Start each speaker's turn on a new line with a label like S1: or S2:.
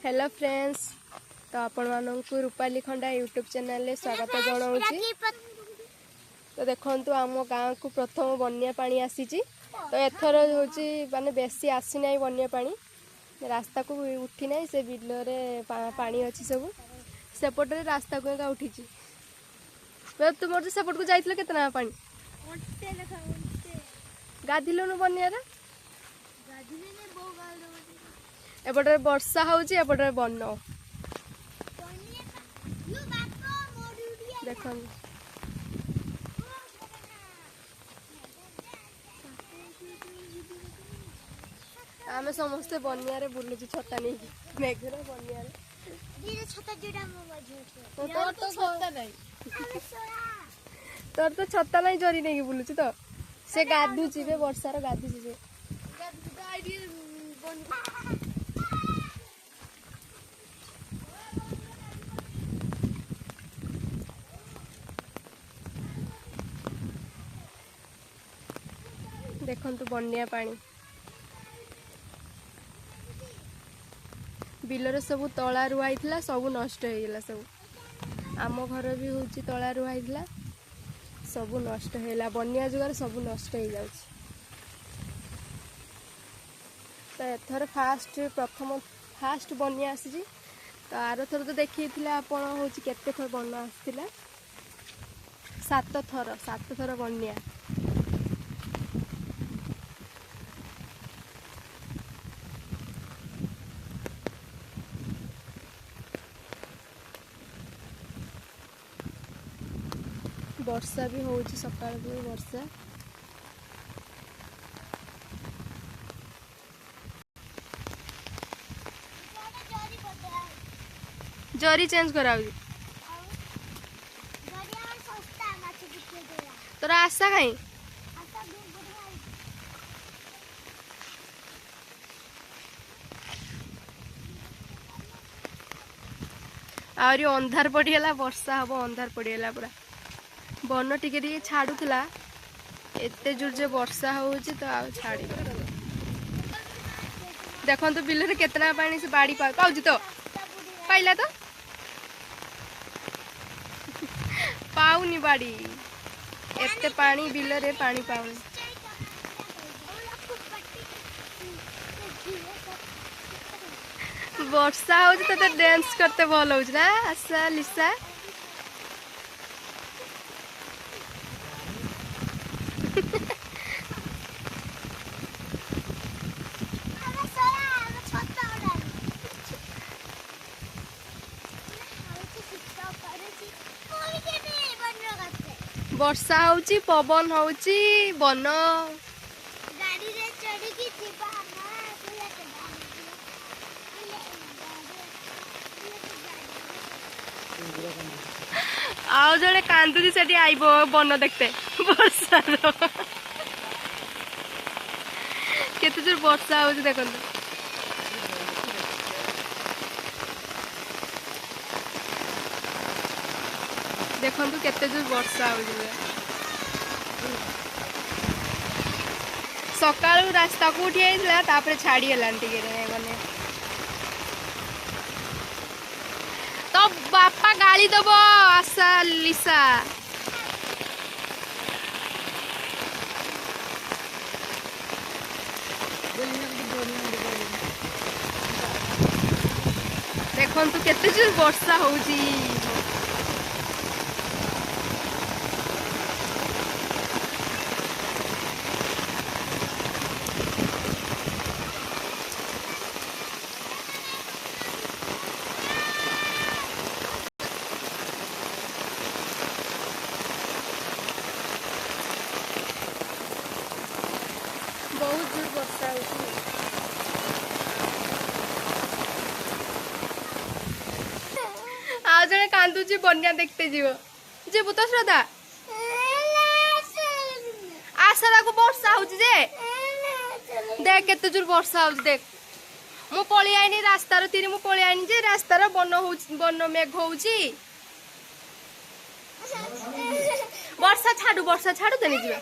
S1: Hello friends, तो आपण मानकु रूपाली खंडा YouTube channel स्वागत जनाऊँगी। तो देखंतु आम गाँव को प्रथम बन्या पानी आसी। तो एथर हूँ माने बेसी आसी ना बन्या पानी, रास्ता को उठी ना से बिलरे पानी अच्छी सब सेपटे रास्ता को एका उठी। तुम सेपट को जाइल केतना पानी गाधिलु बनिया एपटे वर्षा होउची एपटे बन देख आमे समस्ते बनिया रे बुलुची छता नहीं मेघरे बनिया रे छता जोडा मो बजू तोर तो छता नहीं तोर तो छता नहीं जरी नहीं बुलुची तो से गाधुची बे वर्षा रे गाधुची से देखंतु बन्या पानी बिलर सब तला रुआई सब नष्ट हो गला। सब आम घर भी हूँ तला रुआई सब नष्ट होगा। बन्या जुगार सब नष्ट हो जाए। तो एथर प्रथम फास्ट बन्या आसी। तो आर थर तो देखी आपण हूँ केते थर बन आसाला 7 थर बन्या। वर्षा भी होउची सकाळ भी वर्षा। जरी चेंज कराउजी तोरा आशा काई आहरी अंधार पड़गला। वर्षा हम अंधार पड़गला पूरा बन टिके छाड़ूला एते जोर जे वर्षा होउची तो आ छाड़ी देखो तो बिल केतना पानी से बाड़ी पाउची तो पाइला तो पाउनी बाड़ी एते पानी बिल रे पानी पाउनी। वर्षा होउची तो डांस करते भल होउची ना आशा लिसा। वर्षा होउची पवन होउची बन गाड़ी रे चढ़ी की जीवा आउ जड़े कांदुची सेठी आइबो बन देखते वर्षा केते जोर वर्षा होउची देखंतु। देखंतु केते जोर वर्षा होउची सकाळु रास्ता को उठी आइला तापर छाड़ी हलान टिके माने तो बापा गाली दबो आशा लिसा। देखंतु केते जोर वर्षा होउची। बहुत जोर वर्षा होती आज जने कांदुची बन्या देखते जीव तो श्रद्धा आशा को वर्षा होची जे देख केते जोर वर्षा होची देख मु पळी आइनी रास्तार तीर मु पळी आइनी जे रास्तार बन मेघ होची। वर्षा छाड़ू देनी जीवा।